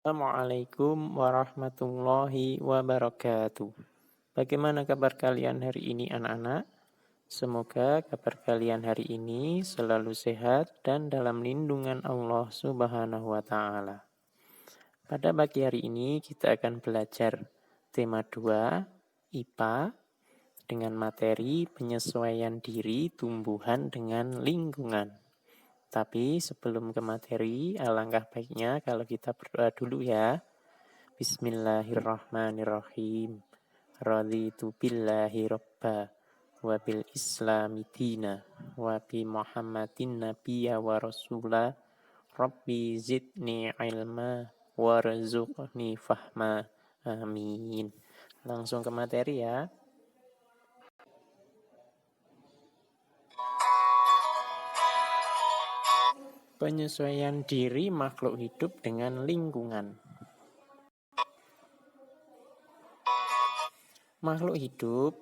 Assalamualaikum warahmatullahi wabarakatuh. Bagaimana kabar kalian hari ini anak-anak? Semoga kabar kalian hari ini selalu sehat dan dalam lindungan Allah Subhanahu wa taala. Pada pagi hari ini kita akan belajar tema 2 IPA dengan materi penyesuaian diri tumbuhan dengan lingkungan. Tapi sebelum ke materi, alangkah baiknya kalau kita berdoa dulu ya. Bismillahirrahmanirrahim. Raditu billahi robba wa bil islami dina wa bi muhammadin nabiyya wa rasula rabbi zidni ilma warzuqni fahma. Amin. Langsung ke materi ya. Penyesuaian diri makhluk hidup dengan lingkungan. Makhluk hidup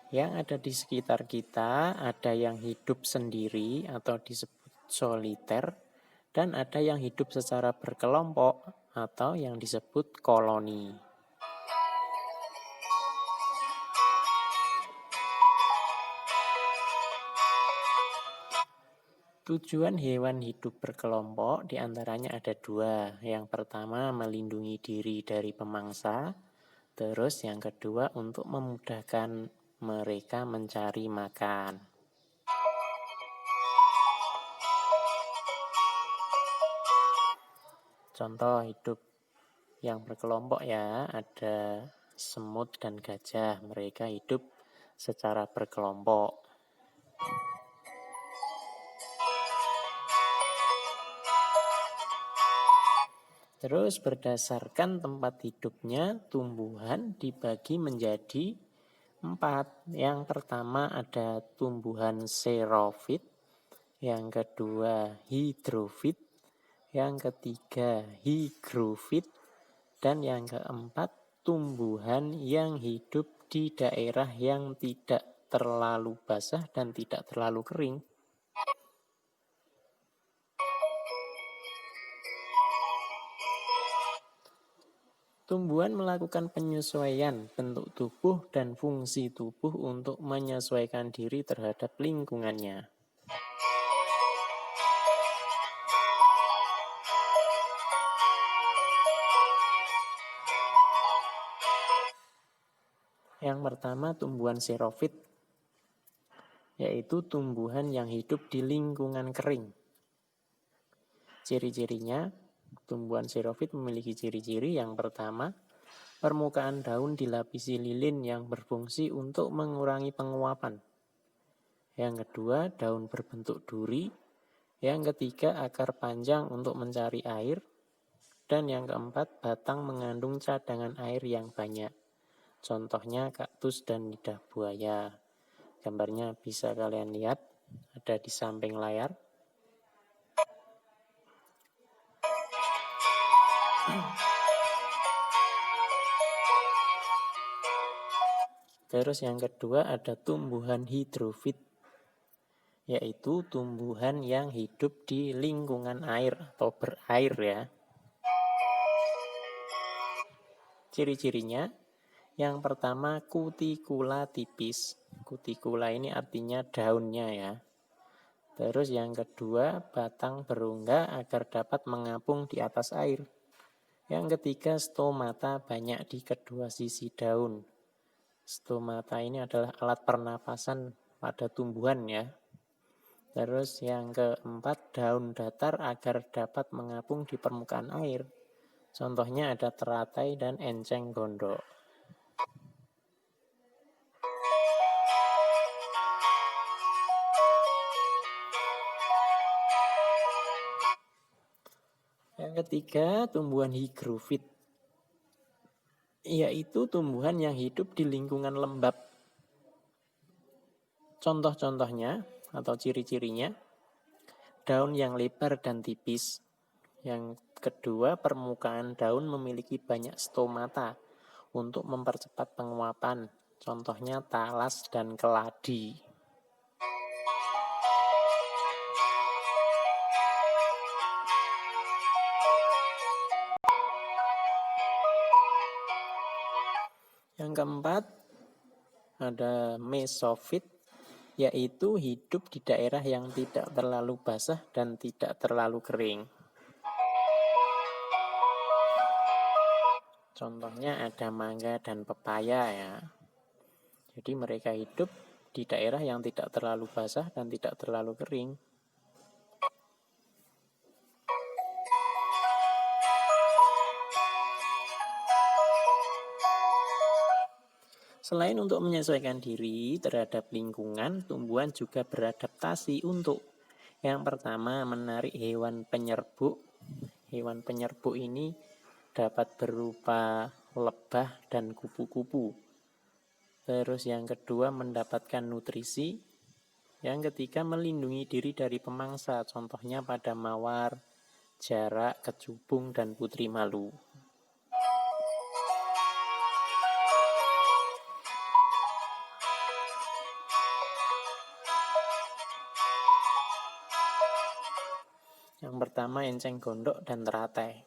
yang ada di sekitar kita, ada yang hidup sendiri atau disebut soliter, dan ada yang hidup secara berkelompok atau yang disebut koloni. Tujuan hewan hidup berkelompok diantaranya ada 2. Yang pertama melindungi diri dari pemangsa, terus yang kedua untuk memudahkan mereka mencari makan. Contoh hidup yang berkelompok ya, ada semut dan gajah, mereka hidup secara berkelompok. Terus berdasarkan tempat hidupnya, tumbuhan dibagi menjadi 4. Yang pertama ada tumbuhan xerofit, yang kedua hidrofit, yang ketiga higrofit, dan yang keempat tumbuhan yang hidup di daerah yang tidak terlalu basah dan tidak terlalu kering. Tumbuhan melakukan penyesuaian bentuk tubuh dan fungsi tubuh untuk menyesuaikan diri terhadap lingkungannya. Yang pertama tumbuhan xerofit, yaitu tumbuhan yang hidup di lingkungan kering. Ciri-cirinya, tumbuhan xerofit memiliki ciri-ciri yang pertama, permukaan daun dilapisi lilin yang berfungsi untuk mengurangi penguapan. Yang kedua, daun berbentuk duri. Yang ketiga, akar panjang untuk mencari air. Dan yang keempat, batang mengandung cadangan air yang banyak. Contohnya kaktus dan lidah buaya. Gambarnya bisa kalian lihat, ada di samping layar. Terus yang kedua ada tumbuhan hidrofit, yaitu tumbuhan yang hidup di lingkungan air atau berair ya. Ciri-cirinya, yang pertama kutikula tipis. Kutikula ini artinya daunnya ya. Terus yang kedua batang berongga agar dapat mengapung di atas air. Yang ketiga stomata banyak di kedua sisi daun. Stomata ini adalah alat pernapasan pada tumbuhan ya. Terus yang keempat daun datar agar dapat mengapung di permukaan air. Contohnya ada teratai dan enceng gondok. Yang ketiga tumbuhan higrofit, yaitu tumbuhan yang hidup di lingkungan lembab. Contoh-contohnya atau ciri-cirinya, daun yang lebar dan tipis. Yang kedua, permukaan daun memiliki banyak stomata untuk mempercepat penguapan. Contohnya talas dan keladi. Yang keempat ada mesofit, yaitu hidup di daerah yang tidak terlalu basah dan tidak terlalu kering. Contohnya ada mangga dan pepaya ya. Jadi mereka hidup di daerah yang tidak terlalu basah dan tidak terlalu kering. Selain untuk menyesuaikan diri terhadap lingkungan, tumbuhan juga beradaptasi untuk yang pertama menarik hewan penyerbuk. Hewan penyerbuk ini dapat berupa lebah dan kupu-kupu. Terus yang kedua mendapatkan nutrisi. Yang ketiga melindungi diri dari pemangsa, contohnya pada mawar, jarak, kecubung, dan putri malu. Yang pertama enceng gondok dan teratai.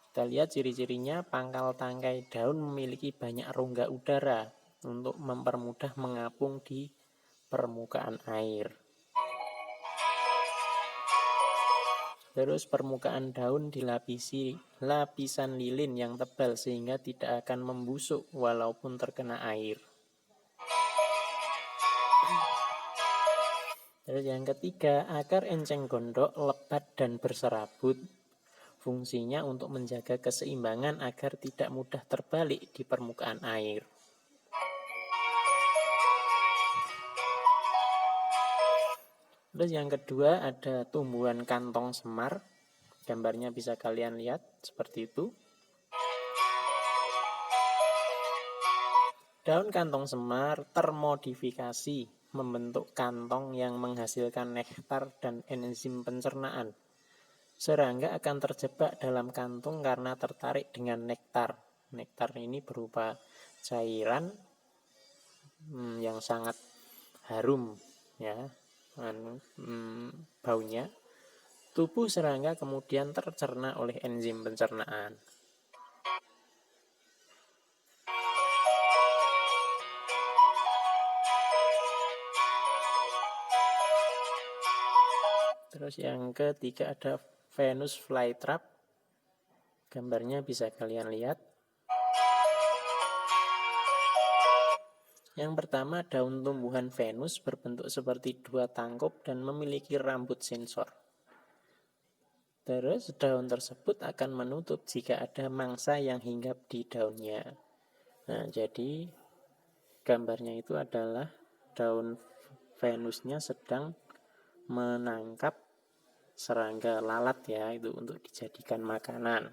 Kita lihat ciri-cirinya, pangkal tangkai daun memiliki banyak rongga udara untuk mempermudah mengapung di permukaan air. Terus permukaan daun dilapisi lapisan lilin yang tebal sehingga tidak akan membusuk walaupun terkena air. Terus yang ketiga, akar enceng gondok lebat dan berserabut. Fungsinya untuk menjaga keseimbangan agar tidak mudah terbalik di permukaan air. Terus yang kedua ada tumbuhan kantong semar. Gambarnya bisa kalian lihat seperti itu. Daun kantong semar termodifikasi membentuk kantong yang menghasilkan nektar dan enzim pencernaan. Serangga akan terjebak dalam kantung karena tertarik dengan nektar. Nektar ini berupa cairan yang sangat harum ya, baunya. Tubuh serangga kemudian tercerna oleh enzim pencernaan. Terus yang ketiga ada Venus flytrap. Gambarnya bisa kalian lihat. Yang pertama, daun tumbuhan Venus berbentuk seperti dua tangkup dan memiliki rambut sensor. Terus daun tersebut akan menutup jika ada mangsa yang hinggap di daunnya. Nah, jadi gambarnya itu adalah daun Venusnya sedang menangkap serangga lalat ya, itu untuk dijadikan makanan.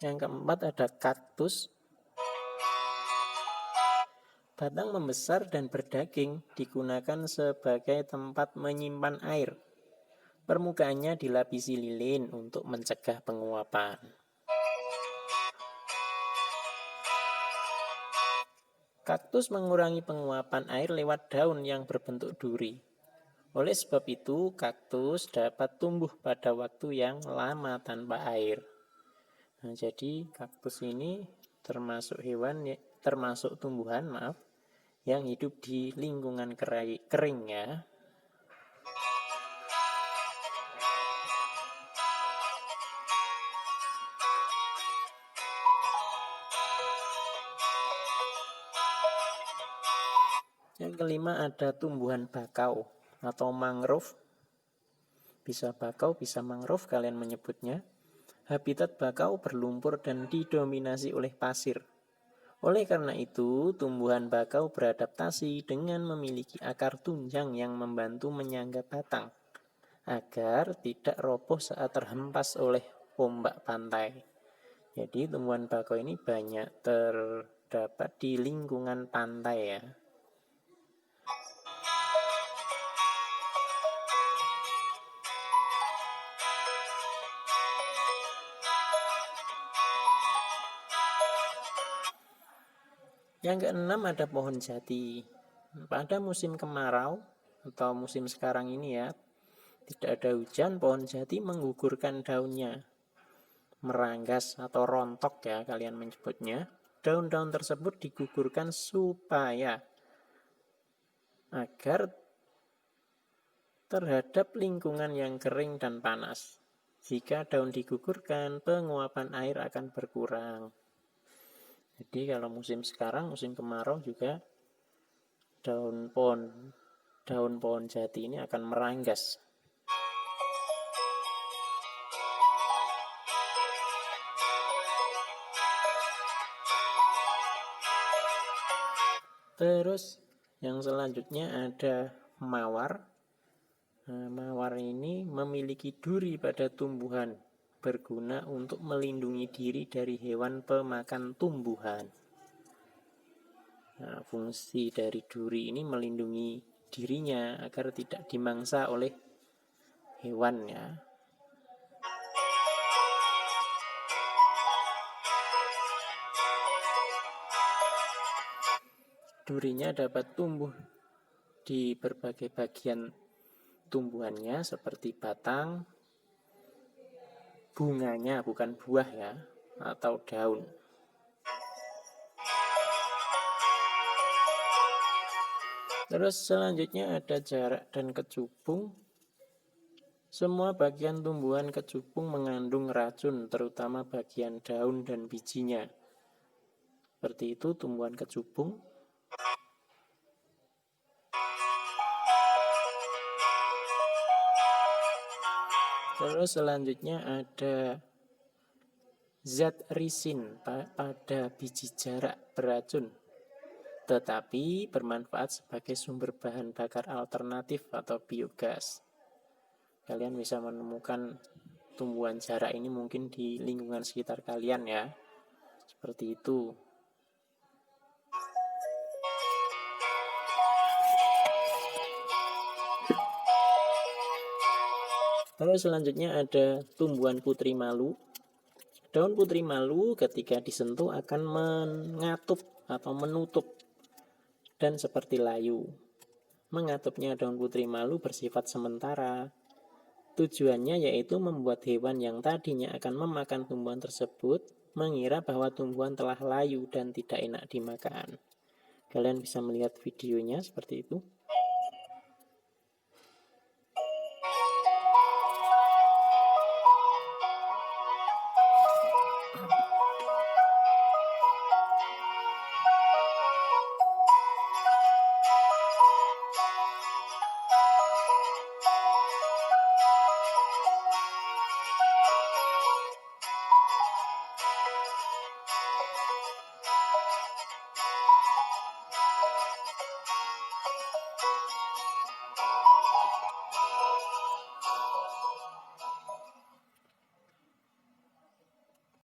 Yang keempat ada kaktus. Batang membesar dan berdaging, digunakan sebagai tempat menyimpan air. Permukaannya dilapisi lilin untuk mencegah penguapan. Kaktus mengurangi penguapan air lewat daun yang berbentuk duri. Oleh sebab itu, kaktus dapat tumbuh pada waktu yang lama tanpa air. Nah, jadi kaktus ini termasuk tumbuhan, yang hidup di lingkungan kering ya. Yang kelima ada tumbuhan bakau atau mangrove. Bisa bakau, bisa mangrove kalian menyebutnya. Habitat bakau berlumpur dan didominasi oleh pasir. Oleh karena itu, tumbuhan bakau beradaptasi dengan memiliki akar tunjang yang membantu menyangga batang agar tidak roboh saat terhempas oleh ombak pantai. Jadi tumbuhan bakau ini banyak terdapat di lingkungan pantai ya. Yang keenam ada pohon jati. Pada musim kemarau atau musim sekarang ini ya, tidak ada hujan, pohon jati menggugurkan daunnya, meranggas atau rontok ya kalian menyebutnya. Daun-daun tersebut digugurkan supaya agar terhadap lingkungan yang kering dan panas. Jika daun digugurkan, penguapan air akan berkurang. Jadi kalau musim sekarang, musim kemarau juga daun pohon jati ini akan meranggas. Terus yang selanjutnya ada mawar. Nah, mawar ini memiliki duri pada tumbuhan, berguna untuk melindungi diri dari hewan pemakan tumbuhan. Nah, fungsi dari duri ini melindungi dirinya agar tidak dimangsa oleh hewan ya. Durinya dapat tumbuh di berbagai bagian tumbuhannya seperti batang, bunganya bukan buah ya, atau daun. Terus selanjutnya ada jarak dan kecubung. Semua bagian tumbuhan kecubung mengandung racun, terutama bagian daun dan bijinya. Seperti itu tumbuhan kecubung. Terus selanjutnya ada zat risin pada biji jarak beracun, tetapi bermanfaat sebagai sumber bahan bakar alternatif atau biogas. Kalian bisa menemukan tumbuhan jarak ini mungkin di lingkungan sekitar kalian ya. Seperti itu. Terus selanjutnya ada tumbuhan putri malu. Daun putri malu ketika disentuh akan mengatup atau menutup dan seperti layu. Mengatupnya daun putri malu bersifat sementara. Tujuannya yaitu membuat hewan yang tadinya akan memakan tumbuhan tersebut mengira bahwa tumbuhan telah layu dan tidak enak dimakan. Kalian bisa melihat videonya seperti itu.